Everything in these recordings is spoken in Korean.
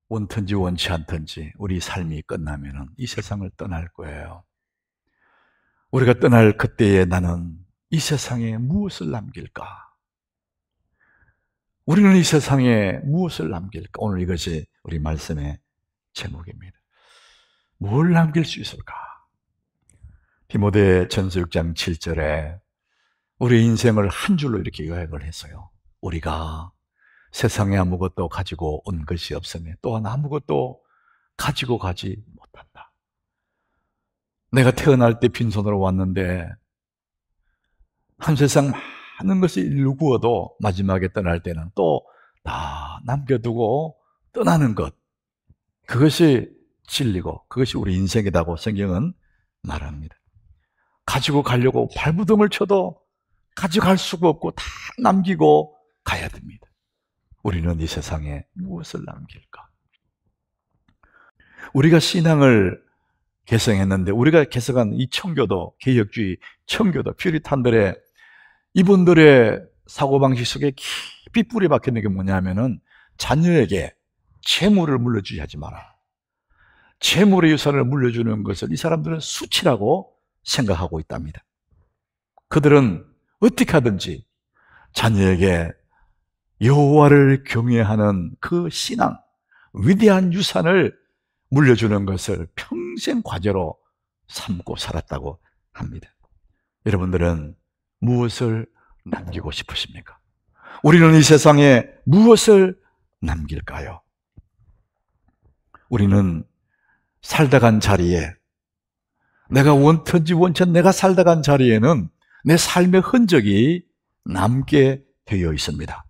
원든지 원치 않든지 우리 삶이 끝나면은 이 세상을 떠날 거예요. 우리가 떠날 그때에 나는 이 세상에 무엇을 남길까? 우리는 이 세상에 무엇을 남길까? 오늘 이것이 우리 말씀의 제목입니다. 뭘 남길 수 있을까? 디모데 전서 6장 7절에 우리 인생을 한 줄로 이렇게 요약을 했어요. 우리가 세상에 아무것도 가지고 온 것이 없으며 또한 아무것도 가지고 가지 못한다. 내가 태어날 때 빈손으로 왔는데 한 세상 많은 것을 이루고도 마지막에 떠날 때는 또 다 남겨두고 떠나는 것, 그것이 진리고 그것이 우리 인생이라고 성경은 말합니다. 가지고 가려고 발부둥을 쳐도 가져갈 수가 없고 다 남기고 가야 됩니다. 우리는 이 세상에 무엇을 남길까? 우리가 신앙을 개성했는데 우리가 개성한 이 청교도, 개혁주의 청교도, 퓨리탄들의 이분들의 사고방식 속에 깊이 뿌리 박혀있는 게 뭐냐면은 자녀에게 재물을 물려주지 하지 마라. 재물의 유산을 물려주는 것을 이 사람들은 수치라고 생각하고 있답니다. 그들은 어떻게 하든지 자녀에게 여호와를 경외하는 그 신앙, 위대한 유산을 물려주는 것을 평생 과제로 삼고 살았다고 합니다. 여러분들은 무엇을 남기고 싶으십니까? 우리는 이 세상에 무엇을 남길까요? 우리는 살다 간 자리에, 내가 원든지 원치 않는 내가 살다 간 자리에는 내 삶의 흔적이 남게 되어 있습니다.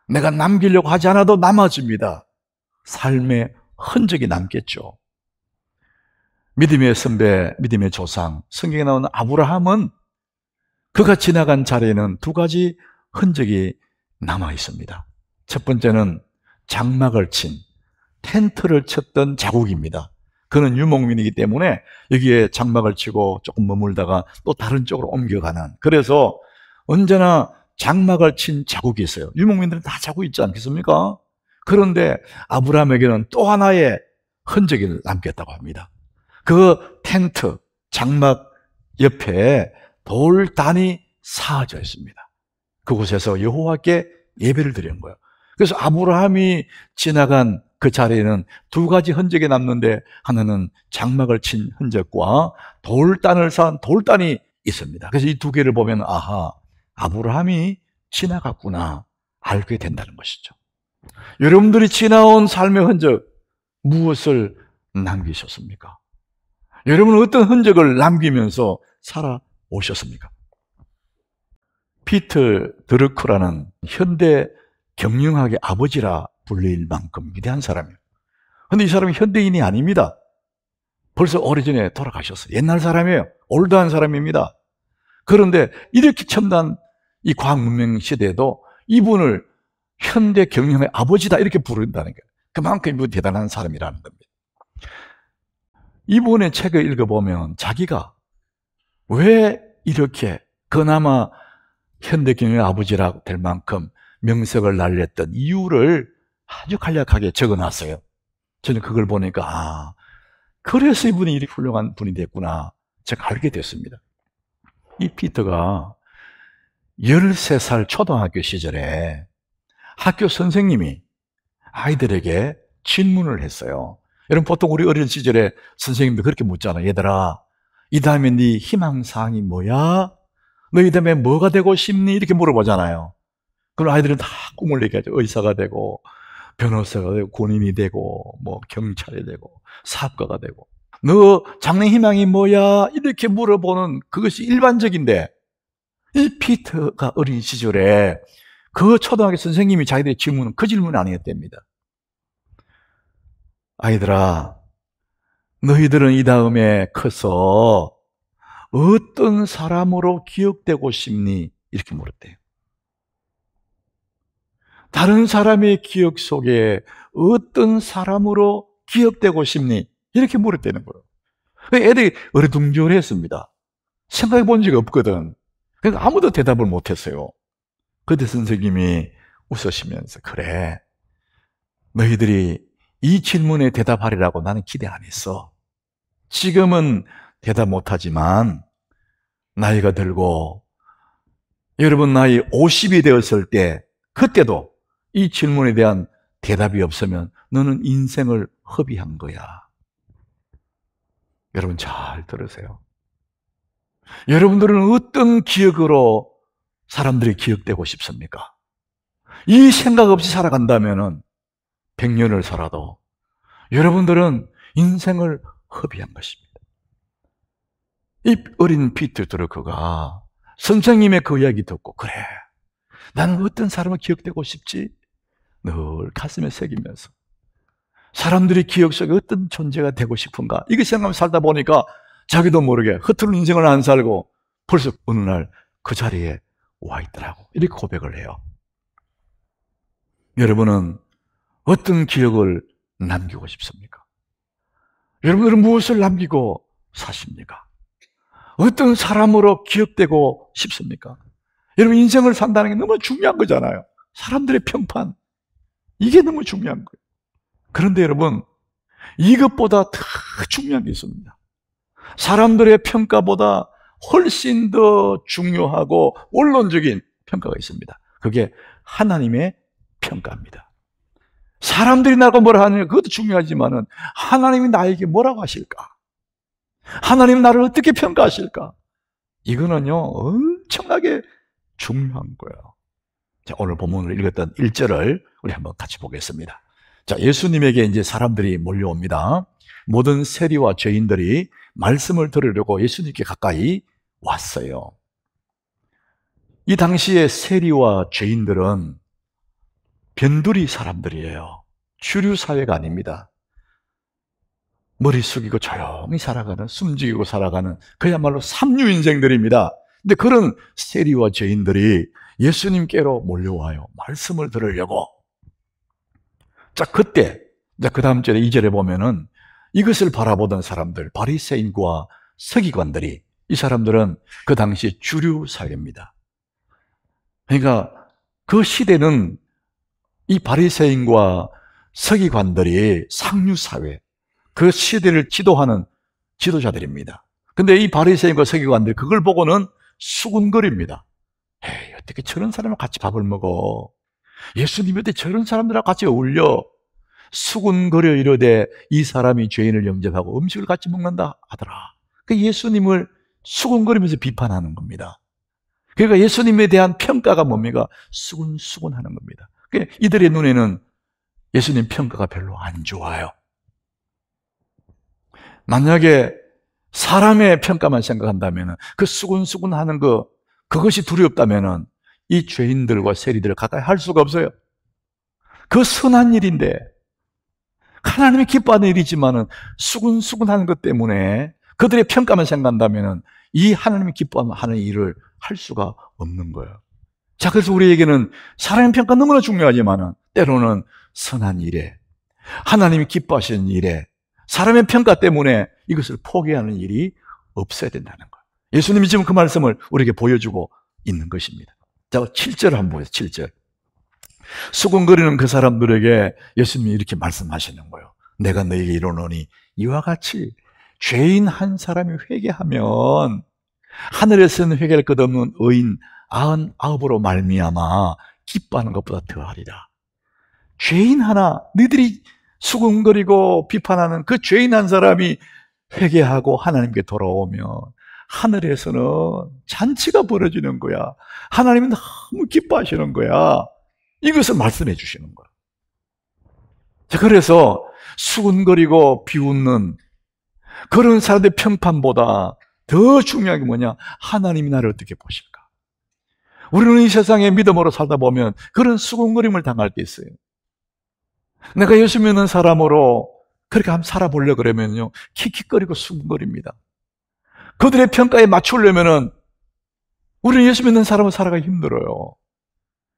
내가 남기려고 하지 않아도 남아집니다. 삶의 흔적이 남겠죠. 믿음의 선배, 믿음의 조상, 성경에 나오는 아브라함은 그가 지나간 자리에는 두 가지 흔적이 남아 있습니다. 첫 번째는 장막을 친 텐트를 쳤던 자국입니다. 그는 유목민이기 때문에 여기에 장막을 치고 조금 머물다가 또 다른 쪽으로 옮겨가는, 그래서 언제나 장막을 친 자국이 있어요. 유목민들은 다 자국 있지 않겠습니까? 그런데 아브라함에게는 또 하나의 흔적이 남겼다고 합니다. 그 텐트, 장막 옆에 돌단이 쌓아져 있습니다. 그곳에서 여호와께 예배를 드리는 거예요. 그래서 아브라함이 지나간 그 자리에는 두 가지 흔적이 남는데, 하나는 장막을 친 흔적과 돌단을 쌓은 돌단이 있습니다. 그래서 이 두 개를 보면 아하, 아브라함이 지나갔구나 알게 된다는 것이죠. 여러분들이 지나온 삶의 흔적, 무엇을 남기셨습니까? 여러분은 어떤 흔적을 남기면서 살아오셨습니까? 피터 드러크라는 현대 경영학의 아버지라 불릴 만큼 위대한 사람이에요. 그런데 이 사람은 현대인이 아닙니다. 벌써 오래전에 돌아가셨어요. 옛날 사람이에요. 올드한 사람입니다. 그런데 이렇게 첨단 이 과학 문명 시대에도 이분을 현대 경영의 아버지다 이렇게 부른다는 거예요. 그만큼 이분 대단한 사람이라는 겁니다. 이분의 책을 읽어보면 자기가 왜 이렇게 그나마 현대 경영의 아버지라고 될 만큼 명색을 날렸던 이유를 아주 간략하게 적어놨어요. 저는 그걸 보니까 그래서 이분이 이렇게 훌륭한 분이 됐구나 제가 알게 됐습니다. 이 피터가 13살 초등학교 시절에 학교 선생님이 아이들에게 질문을 했어요. 여러분 보통 우리 어린 시절에 선생님도 그렇게 묻잖아요. 얘들아, 이 다음에 네 희망사항이 뭐야? 너 이 다음에 뭐가 되고 싶니? 이렇게 물어보잖아요. 그럼 아이들은 다 꿈을 얘기하죠. 의사가 되고 변호사가 되고 군인이 되고 뭐 경찰이 되고 사업가가 되고. 너 장래 희망이 뭐야? 이렇게 물어보는 그것이 일반적인데, 이 피터가 어린 시절에 그 초등학교 선생님이 자기들의 질문은 그 질문이 아니었답니다. 아이들아, 너희들은 이 다음에 커서 어떤 사람으로 기억되고 싶니? 이렇게 물었대요. 다른 사람의 기억 속에 어떤 사람으로 기억되고 싶니? 이렇게 물었다는 거예요. 애들이 어리둥절했습니다. 생각해 본 적이 없거든. 그러니까 아무도 대답을 못했어요. 그때 선생님이 웃으시면서, 그래, 너희들이 이 질문에 대답하리라고 나는 기대 안 했어. 지금은 대답 못하지만 나이가 들고 여러분 나이 50이 되었을 때 그때도 이 질문에 대한 대답이 없으면 너는 인생을 허비한 거야. 여러분 잘 들으세요. 여러분들은 어떤 기억으로 사람들이 기억되고 싶습니까? 이 생각 없이 살아간다면 100년을 살아도 여러분들은 인생을 허비한 것입니다. 이 어린 피터 드러커가 선생님의 그 이야기 듣고 그래, 나는 어떤 사람을 기억되고 싶지? 늘 가슴에 새기면서 사람들이 기억 속에 어떤 존재가 되고 싶은가? 이게 생각하면서 살다 보니까 자기도 모르게 허투루 인생을 안 살고 벌써 어느 날 그 자리에 와 있더라고. 이렇게 고백을 해요. 여러분은 어떤 기억을 남기고 싶습니까? 여러분들은 무엇을 남기고 사십니까? 어떤 사람으로 기억되고 싶습니까? 여러분 인생을 산다는 게 너무 중요한 거잖아요. 사람들의 평판, 이게 너무 중요한 거예요. 그런데 여러분, 이것보다 더 중요한 게 있습니다. 사람들의 평가보다 훨씬 더 중요하고 원론적인 평가가 있습니다. 그게 하나님의 평가입니다. 사람들이 나하고 뭐라 하느냐, 그것도 중요하지만은 하나님이 나에게 뭐라고 하실까? 하나님 나를 어떻게 평가하실까? 이거는요, 엄청나게 중요한 거예요. 자, 오늘 본문을 읽었던 1절을 우리 한번 같이 보겠습니다. 자, 예수님에게 이제 사람들이 몰려옵니다. 모든 세리와 죄인들이 말씀을 들으려고 예수님께 가까이 왔어요. 이 당시에 세리와 죄인들은 변두리 사람들이에요. 주류 사회가 아닙니다. 머리 숙이고 조용히 살아가는, 숨죽이고 살아가는 그야말로 삼류 인생들입니다. 근데 그런 세리와 죄인들이 예수님께로 몰려와요. 말씀을 들으려고. 자, 그때, 그 다음 절에 2절에 보면은 이것을 바라보던 사람들, 바리새인과 서기관들이, 이 사람들은 그 당시 주류 사회입니다. 그러니까 그 시대는 이 바리새인과 서기관들이 상류 사회, 그 시대를 지도하는 지도자들입니다. 근데 이 바리새인과 서기관들이 그걸 보고는 수군거립니다. 에이, 어떻게 저런 사람과 같이 밥을 먹어? 예수님이 어떻게 저런 사람들하고 같이 어울려? 수군거려 이르되 이 사람이 죄인을 영접하고 음식을 같이 먹는다 하더라. 그 예수님을 수군거리면서 비판하는 겁니다. 그러니까 예수님에 대한 평가가 뭡니까? 수군수군하는 겁니다. 그러니까 이들의 눈에는 예수님 평가가 별로 안 좋아요. 만약에 사람의 평가만 생각한다면 그 수군수군하는 그것이 두렵다면 이 죄인들과 세리들을 가까이 할 수가 없어요. 그 선한 일인데, 하나님이 기뻐하는 일이지만은 수군수군하는 것 때문에 그들의 평가만 생각한다면 이 하나님이 기뻐하는 일을 할 수가 없는 거예요. 자, 그래서 우리에게는 사람의 평가 너무나 중요하지만은 때로는 선한 일에, 하나님이 기뻐하시는 일에 사람의 평가 때문에 이것을 포기하는 일이 없어야 된다는 거예요. 예수님이 지금 그 말씀을 우리에게 보여주고 있는 것입니다. 자, 7절 한번 보세요. 7절. 수군거리는 그 사람들에게 예수님이 이렇게 말씀하시는 거예요. 내가 너에게 이르노니 이와 같이 죄인 한 사람이 회개하면 하늘에서는 회개할 것 없는 의인 99으로 말미암아 기뻐하는 것보다 더하리라. 죄인 하나, 너희들이 수군거리고 비판하는 그 죄인 한 사람이 회개하고 하나님께 돌아오면 하늘에서는 잔치가 벌어지는 거야. 하나님은 너무 기뻐하시는 거야. 이것을 말씀해 주시는 거야. 자, 그래서 수군거리고 비웃는 그런 사람들의 평판보다 더 중요한 게 뭐냐? 하나님이 나를 어떻게 보실까? 우리는 이 세상에 믿음으로 살다 보면 그런 수군거림을 당할 때 있어요. 내가 예수 믿는 사람으로 그렇게 한번 살아보려고 그러면요, 킥킥거리고 수군거립니다. 그들의 평가에 맞추려면은 우리는 예수 믿는 사람을 살아가기 힘들어요.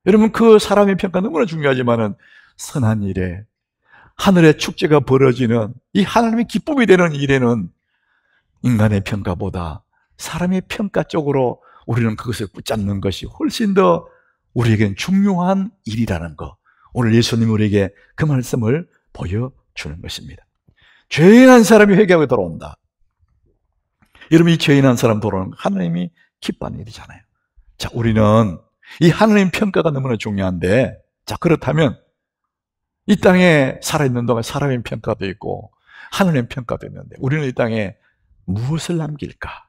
여러분, 그 사람의 평가 너무나 중요하지만은 선한 일에, 하늘의 축제가 벌어지는 이 하나님의 기쁨이 되는 일에는 인간의 평가보다 사람의 평가 쪽으로 우리는 그것을 붙잡는 것이 훨씬 더 우리에겐 중요한 일이라는 것. 오늘 예수님이 우리에게 그 말씀을 주는 것입니다. 죄인한 사람이 회개하고 돌아온다. 여러분, 이 죄인한 사람 돌아오는 거 하나님이 기뻐하는 일이잖아요. 자, 우리는 이 하나님 평가가 너무나 중요한데, 자, 그렇다면 이 땅에 살아있는 동안 사람의 평가도 있고 하나님의 평가도 있는데, 우리는 이 땅에 무엇을 남길까?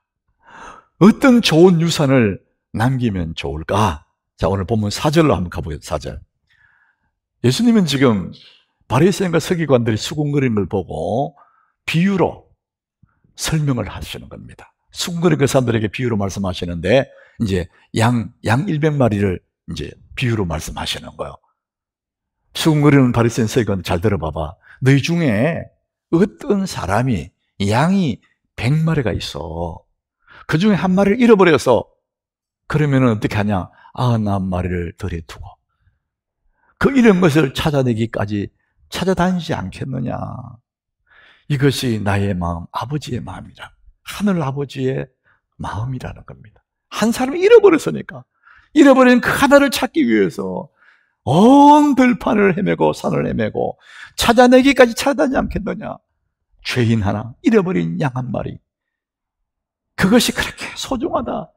어떤 좋은 유산을 남기면 좋을까? 자, 오늘 본문 4절로 한번 가보겠습니다. 4절. 예수님은 지금 바리새인과 서기관들이 수군거리는 걸 보고 비유로 설명을 하시는 겁니다. 수군거리는 그 사람들에게 비유로 말씀하시는데, 이제 양 100마리를 이제 비유로 말씀하시는 거예요. 수군거리는 바리새인 서기관 잘 들어봐봐. 너희 중에 어떤 사람이 양이 100마리가 있어. 그 중에 한 마리를 잃어버려서, 그러면 어떻게 하냐? 99마리를 들여 두고 그 잃은 것을 찾아내기까지 찾아다니지 않겠느냐. 이것이 나의 마음, 아버지의 마음이라, 하늘 아버지의 마음이라는 겁니다. 한 사람이 잃어버렸으니까, 잃어버린 그 하나를 찾기 위해서 온 들판을 헤매고 산을 헤매고 찾아내기까지 찾아다니지 않겠느냐. 죄인 하나, 잃어버린 양 한 마리, 그것이 그렇게 소중하다.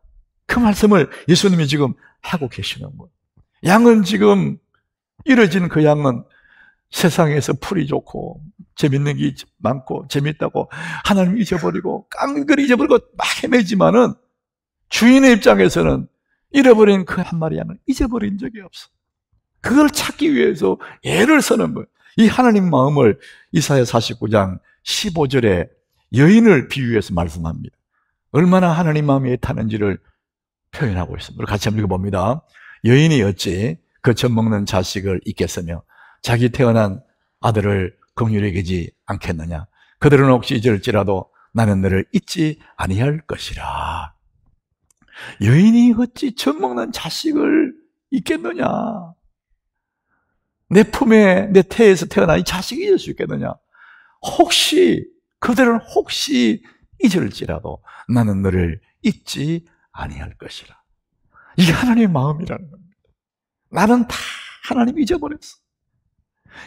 그 말씀을 예수님이 지금 하고 계시는 거예요. 양은 지금, 잃어진 그 양은 세상에서 풀이 좋고 재밌는 게 많고 재밌다고 하나님 잊어버리고 깡그리 잊어버리고 막 헤매지만은, 주인의 입장에서는 잃어버린 그 한 마리 양을 잊어버린 적이 없어. 그걸 찾기 위해서 애를 쓰는 거예요. 이 하나님 마음을 이사야 49장 15절에 여인을 비유해서 말씀합니다. 얼마나 하나님 마음이 애타는지를 표현하고 있습니다. 같이 한번 읽어봅니다. 여인이 어찌 그 젖먹는 자식을 잊겠으며 자기 태어난 아들을 긍휼히 여기지 않겠느냐. 그들은 혹시 잊을지라도 나는 너를 잊지 아니할 것이라. 여인이 어찌 젖먹는 자식을 잊겠느냐. 내 품에, 내 태에서 태어난 이 자식이 잊을 수 있겠느냐. 혹시, 그들은 혹시 잊을지라도 나는 너를 잊지 아니할 것이라. 이게 하나님의 마음이라는 겁니다. 나는 다 하나님 잊어버렸어.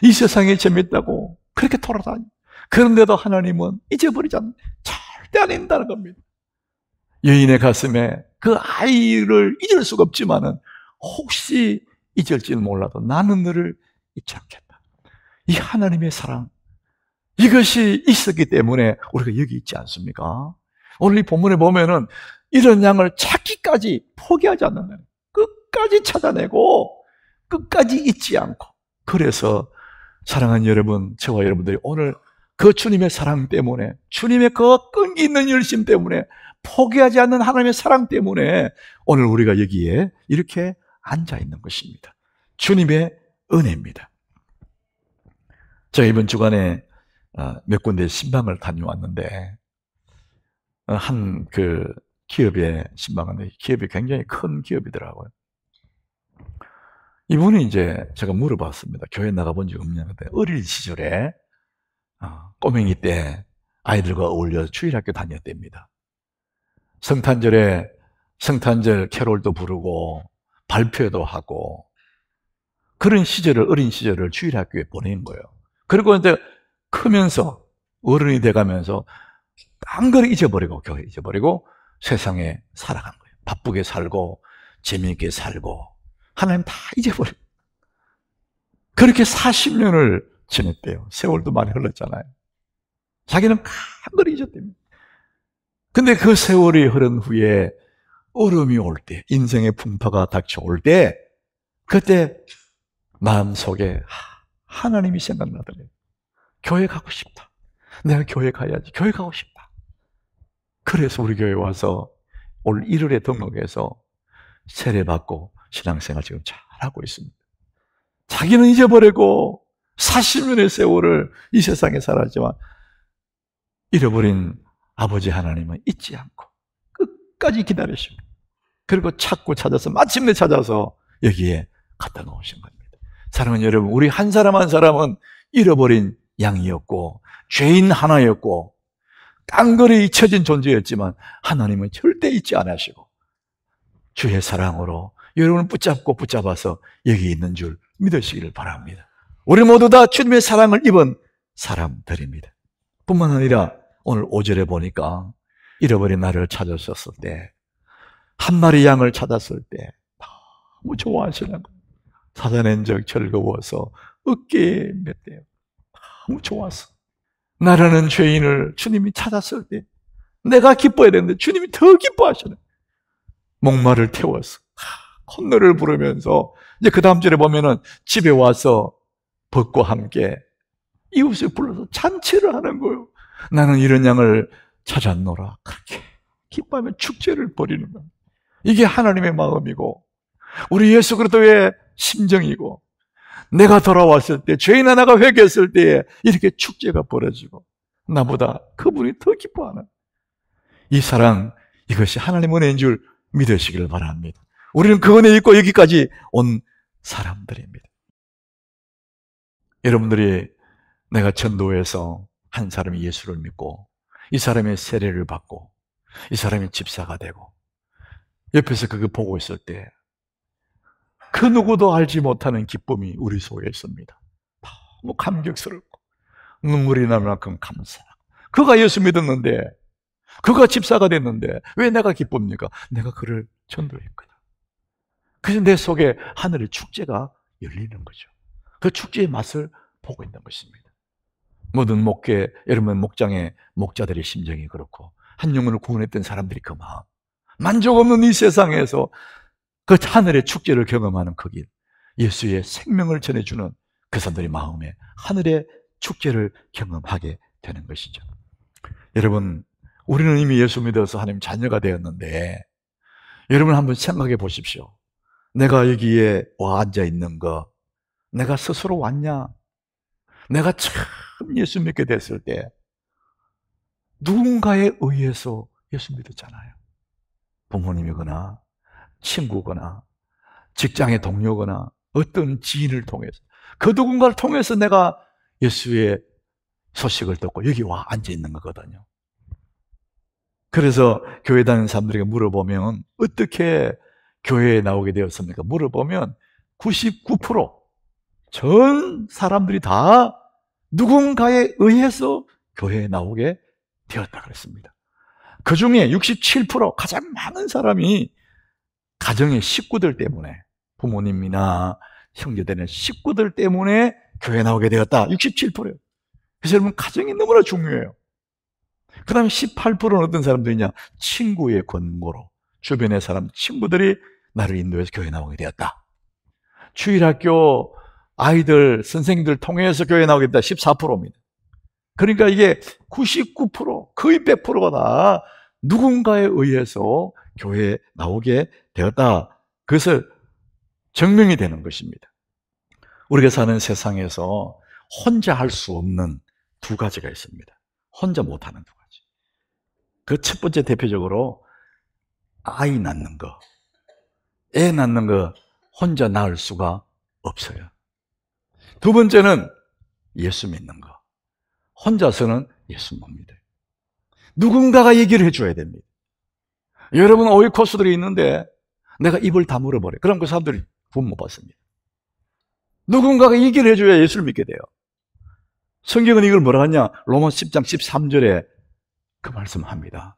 이 세상에 재밌다고 그렇게 돌아다니. 그런데도 하나님은 잊어버리지 않는, 절대 안 잊는다는 겁니다. 여인의 가슴에 그 아이를 잊을 수가 없지만은 혹시 잊을지는 몰라도 나는 너를 잊지 않겠다. 이 하나님의 사랑, 이것이 있었기 때문에 우리가 여기 있지 않습니까? 오늘 이 본문에 보면은 이런 양을 찾기까지 포기하지 않는다. 끝까지 찾아내고 끝까지 잊지 않고. 그래서 사랑하는 여러분, 저와 여러분들이 오늘 그 주님의 사랑 때문에, 주님의 그 끈기 있는 열심 때문에, 포기하지 않는 하나님의 사랑 때문에 오늘 우리가 여기에 이렇게 앉아 있는 것입니다. 주님의 은혜입니다. 제가 이번 주간에 몇 군데 신방을 다녀왔는데, 한 그 기업에 신방하는데, 기업이 굉장히 큰 기업이더라고요. 이분이 이제 제가 물어봤습니다. 교회 나가본 적 없냐. 근데 어릴 시절에 꼬맹이 때 아이들과 어울려 주일학교 다녔답니다. 성탄절에 성탄절 캐롤도 부르고 발표도 하고, 그런 시절을, 어린 시절을 주일학교에 보낸 거예요. 그리고 이제 크면서 어른이 돼가면서 딴 걸 잊어버리고, 교회 잊어버리고 세상에 살아간 거예요. 바쁘게 살고 재미있게 살고 하나님 다 잊어버리고, 그렇게 40년을 지냈대요. 세월도 많이 흘렀잖아요. 자기는 큰 걸 잊었답니다. 근데 그 세월이 흐른 후에 어려움이 올 때, 인생의 풍파가 닥쳐올 때, 그때 마음속에 하나님이 생각나더래요. 교회 가고 싶다. 내가 교회 가야지. 교회 가고 싶다. 그래서 우리 교회 와서 올 1월에 등록해서 세례받고 신앙생활 지금 잘하고 있습니다. 자기는 잊어버리고 40년의 세월을 이 세상에 살았지만 잃어버린 아버지 하나님은 잊지 않고 끝까지 기다리시고, 그리고 찾고 찾아서 마침내 찾아서 여기에 갖다 놓으신 겁니다. 사랑하는 여러분, 우리 한 사람 한 사람은 잃어버린 양이었고 죄인 하나였고 깡그리 잊혀진 존재였지만 하나님은 절대 잊지 않으시고 주의 사랑으로 여러분을 붙잡아서 여기 있는 줄 믿으시기를 바랍니다. 우리 모두 다 주님의 사랑을 입은 사람들입니다. 뿐만 아니라 오늘 5절에 보니까 잃어버린 나를 찾으셨을 때, 한 마리 양을 찾았을 때 너무 좋아하시는 거예요. 찾아낸 적 즐거워서 어깨에 맸대요. 너무 좋아서. 나라는 죄인을 주님이 찾았을 때 내가 기뻐야 되는데 주님이 더 기뻐하시는 거예요. 목마를 태워서 콧노래를 부르면서, 이제 그 다음 절에 보면은 집에 와서 벗과 함께 이웃을 불러서 잔치를 하는 거예요. 나는 이런 양을 찾았노라. 그렇게 기뻐하며 축제를 벌이는 거예요. 이게 하나님의 마음이고 우리 예수 그리스도의 심정이고, 내가 돌아왔을 때, 죄인 하나가 회개했을 때에 이렇게 축제가 벌어지고 나보다 그분이 더 기뻐하는 이 사랑, 이것이 하나님의 은혜인 줄 믿으시길 바랍니다. 우리는 그 은혜 있고 여기까지 온 사람들입니다. 여러분들이 내가 전도에서 한 사람이 예수를 믿고 이 사람의 세례를 받고 이 사람이 집사가 되고 옆에서 그거 보고 있을 때 그 누구도 알지 못하는 기쁨이 우리 속에 있습니다. 너무 감격스럽고 눈물이 날 만큼 감사하고, 그가 예수 믿었는데, 그가 집사가 됐는데 왜 내가 기쁩니까? 내가 그를 전도했거든. 그래서 내 속에 하늘의 축제가 열리는 거죠. 그 축제의 맛을 보고 있는 것입니다. 모든 목회, 여러분 목장의 목자들의 심정이 그렇고, 한 영혼을 구원했던 사람들이 그 마음, 만족 없는 이 세상에서 그 하늘의 축제를 경험하는 그 길, 예수의 생명을 전해주는 그 사람들의 마음에 하늘의 축제를 경험하게 되는 것이죠. 여러분, 우리는 이미 예수 믿어서 하나님 자녀가 되었는데, 여러분 한번 생각해 보십시오. 내가 여기에 와 앉아 있는 거, 내가 스스로 왔냐? 내가 처음 예수 믿게 됐을 때 누군가에 의해서 예수 믿었잖아요. 부모님이거나 친구거나 직장의 동료거나 어떤 지인을 통해서, 그 누군가를 통해서 내가 예수의 소식을 듣고 여기 와 앉아 있는 거거든요. 그래서 교회 다니는 사람들에게 물어보면 어떻게 교회에 나오게 되었습니까? 물어보면 99% 전 사람들이 다 누군가에 의해서 교회에 나오게 되었다 그랬습니다. 그 중에 67%, 가장 많은 사람이 가정의 식구들 때문에, 부모님이나 형제되는 식구들 때문에 교회에 나오게 되었다. 67%예요. 그래서 여러분, 가정이 너무나 중요해요. 그 다음에 18%는 어떤 사람들이냐? 친구의 권고로, 주변의 사람, 친구들이 나를 인도해서 교회에 나오게 되었다. 주일학교 아이들, 선생님들 통해서 교회에 나오게 됐다. 14%입니다. 그러니까 이게 99%, 거의 100%가 다 누군가에 의해서 교회에 나오게 되었다. 그것을 증명이 되는 것입니다. 우리가 사는 세상에서 혼자 할 수 없는 두 가지가 있습니다. 혼자 못하는 두 가지. 그 첫 번째, 대표적으로 아이 낳는 거, 애 낳는 거 혼자 낳을 수가 없어요. 두 번째는 예수 믿는 거. 혼자서는 예수 못 믿어요. 누군가가 얘기를 해줘야 됩니다. 여러분, 오이 코스들이 있는데 내가 입을 다물어 버려요. 그럼 그 사람들이 구원 못 받습니다. 누군가가 얘기를 해줘야 예수를 믿게 돼요. 성경은 이걸 뭐라 하냐? 로마 10장 13절에 그 말씀합니다.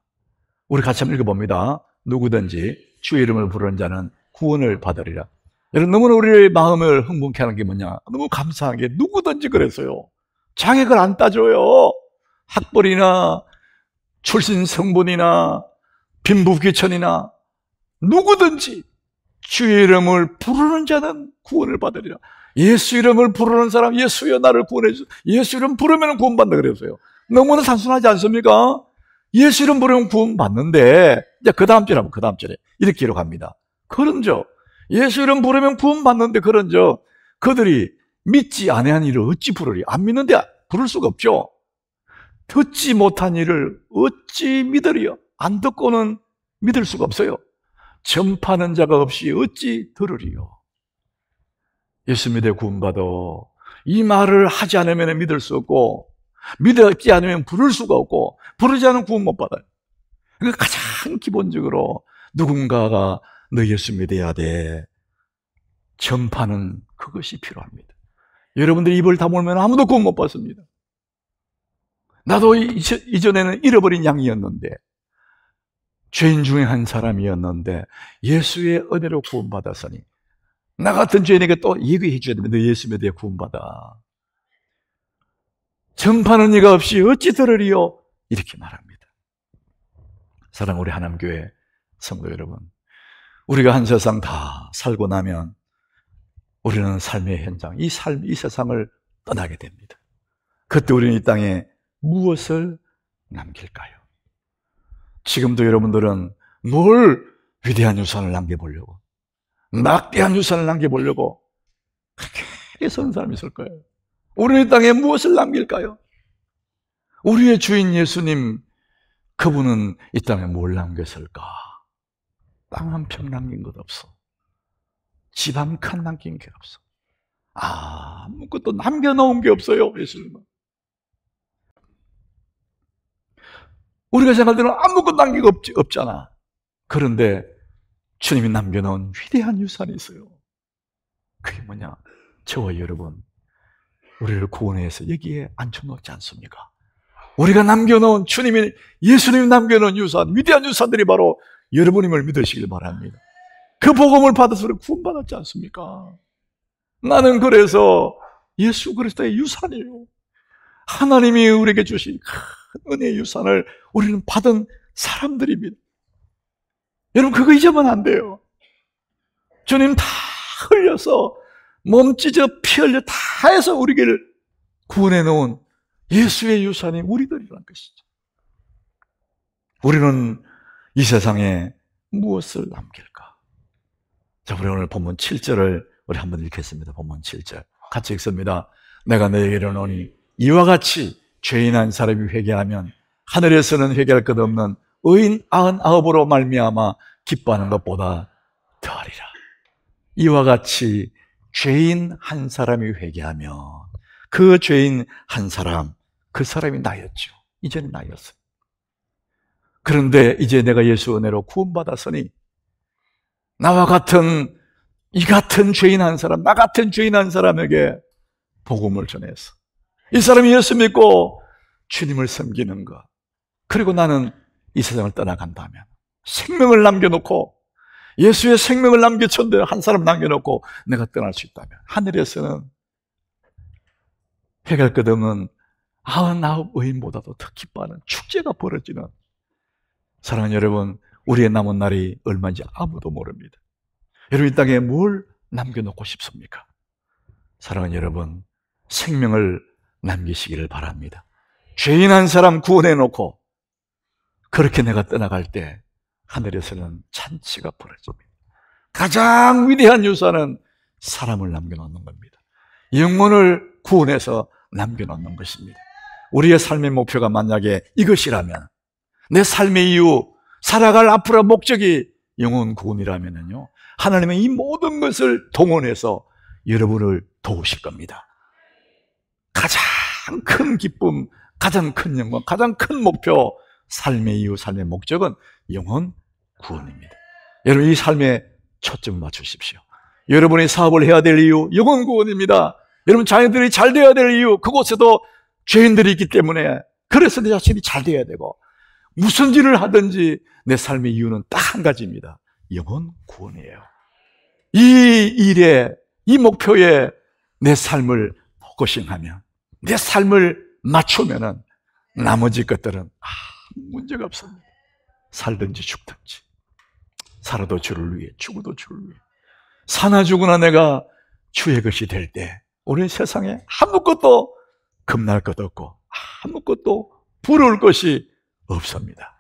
우리 같이 한번 읽어봅니다. 누구든지 주의 이름을 부르는 자는 구원을 받으리라. 여러분, 너무나 우리의 마음을 흥분케 하는 게 뭐냐? 너무 감사한 게 누구든지 그랬어요. 자격을 안 따져요. 학벌이나 출신 성분이나 빈부귀천이나 누구든지 주의 이름을 부르는 자는 구원을 받으리라. 예수 이름을 부르는 사람, 예수여 나를 구원해 주소서. 예수 이름 부르면 구원받는다 그랬어요. 너무나 단순하지 않습니까? 예수 이름 부르면 구원받는데, 이제 그 다음 절에, 그 다음 절에 이렇게 기록합니다. 그런저 예수 이름 부르면 구원받는데, 그런저 그들이 믿지 아니한 일을 어찌 부르리? 안 믿는데 부를 수가 없죠. 듣지 못한 일을 어찌 믿으리요? 안 듣고는 믿을 수가 없어요. 전파하는 자가 없이 어찌 들으리요? 예수 믿어 구원받아. 이 말을 하지 않으면 믿을 수 없고, 믿지 않으면 부를 수가 없고, 부르지 않으면 구원 못 받아요. 그러니까 가장 기본적으로 누군가가 너 예수 믿어야 돼. 전파는 그것이 필요합니다. 여러분들이 입을 다물면 아무도 구원 못 받습니다. 나도 이전에는 잃어버린 양이었는데, 죄인 중에 한 사람이었는데 예수의 은혜로 구원받았으니 나 같은 죄인에게 또 얘기해 줘야 됩니다. 너 예수 믿어 구원받아. 전파는 이가 없이 어찌 들으리요? 이렇게 말합니다. 사랑하는 우리 하남교회 성도 여러분, 우리가 한 세상 다 살고 나면 우리는 삶의 현장, 이 세상을 떠나게 됩니다. 그때 우리는 이 땅에 무엇을 남길까요? 지금도 여러분들은 뭘 위대한 유산을 남겨보려고, 막대한 유산을 남겨보려고 그렇게 애쓰는 사람이 있을 거예요. 우리는 이 땅에 무엇을 남길까요? 우리의 주인 예수님, 그분은 이 땅에 뭘 남겼을까? 땅 한 평 남긴 것 없어. 집 한 칸 남긴 게 없어. 아무것도 남겨놓은 게 없어요, 예수님은. 우리가 생각할 때는 아무것도 남긴 게 없잖아. 그런데 주님이 남겨놓은 위대한 유산이 있어요. 그게 뭐냐? 저와 여러분, 우리를 구원해서 여기에 앉혀놓지 않습니까? 우리가 남겨놓은 예수님이 남겨놓은 유산, 위대한 유산들이 바로 여러분임을 믿으시길 바랍니다. 그 복음을 받아서 구원받았지 않습니까? 나는 그래서 예수 그리스도의 유산이에요. 하나님이 우리에게 주신 큰 은혜의 유산을 우리는 받은 사람들입니다. 여러분, 그거 잊으면 안 돼요. 주님 다 흘려서 몸 찢어 피 흘려 다 해서 우리를 구원해 놓은 예수의 유산이 우리들이라는 것이죠. 우리는 이 세상에 무엇을 남길까? 자, 우리 오늘 본문 7절을 우리 한번 읽겠습니다. 본문 7절 같이 읽습니다. 내가 너에게 이르노니 이와 같이 죄인 한 사람이 회개하면 하늘에서는 회개할 것 없는 의인 99으로 말미암아 기뻐하는 것보다 더하리라. 이와 같이 죄인 한 사람이 회개하면, 그 죄인 한 사람, 그 사람이 나였죠. 이제는 나였어요. 그런데 이제 내가 예수 은혜로 구원받았으니 나와 같은, 이 같은 죄인 한 사람, 나 같은 죄인 한 사람에게 복음을 전해서 이 사람이 예수 믿고 주님을 섬기는 것, 그리고 나는 이 세상을 떠나간다면 생명을 남겨놓고, 예수의 생명을 남겨쳤는데 한 사람 남겨놓고 내가 떠날 수 있다면 하늘에서는 회개할 것 없는 99 의인보다도 더 기뻐하는 축제가 벌어지는, 사랑하는 여러분, 우리의 남은 날이 얼마인지 아무도 모릅니다. 여러분, 이 땅에 뭘 남겨놓고 싶습니까? 사랑하는 여러분, 생명을 남기시기를 바랍니다. 죄인 한 사람 구원해놓고 그렇게 내가 떠나갈 때 하늘에서는 잔치가 벌어집니다. 가장 위대한 유산은 사람을 남겨놓는 겁니다. 영혼을 구원해서 남겨놓는 것입니다. 우리의 삶의 목표가 만약에 이것이라면, 내 삶의 이유, 살아갈 앞으로의 목적이 영혼 구원이라면요, 하나님은 이 모든 것을 동원해서 여러분을 도우실 겁니다. 가장 큰 기쁨, 가장 큰 영광, 가장 큰 목표, 삶의 이유, 삶의 목적은 영혼 구원입니다. 여러분, 이 삶에 초점을 맞추십시오. 여러분이 사업을 해야 될 이유, 영혼 구원입니다. 여러분, 자녀들이 잘 되어야 될 이유, 그곳에도 죄인들이 있기 때문에, 그래서 내 자신이 잘 되어야 되고, 무슨 일을 하든지 내 삶의 이유는 딱 한 가지입니다. 영혼 구원이에요. 이 일에, 이 목표에 내 삶을 포커싱하면, 내 삶을 맞추면은 나머지 것들은 문제가 없습니다. 살든지 죽든지, 살아도 주를 위해, 죽어도 주를 위해, 사나 죽으나 내가 주의 것이 될 때 우리 세상에 아무것도 겁날 것 없고 아무것도 부러울 것이 없습니다.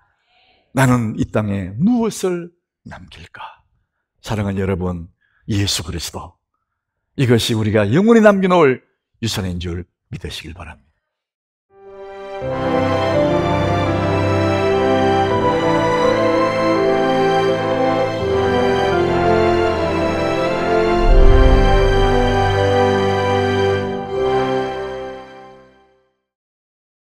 나는 이 땅에 무엇을 남길까? 사랑하는 여러분, 예수 그리스도, 이것이 우리가 영원히 남겨놓을 유산인 줄 믿으시길 바랍니다.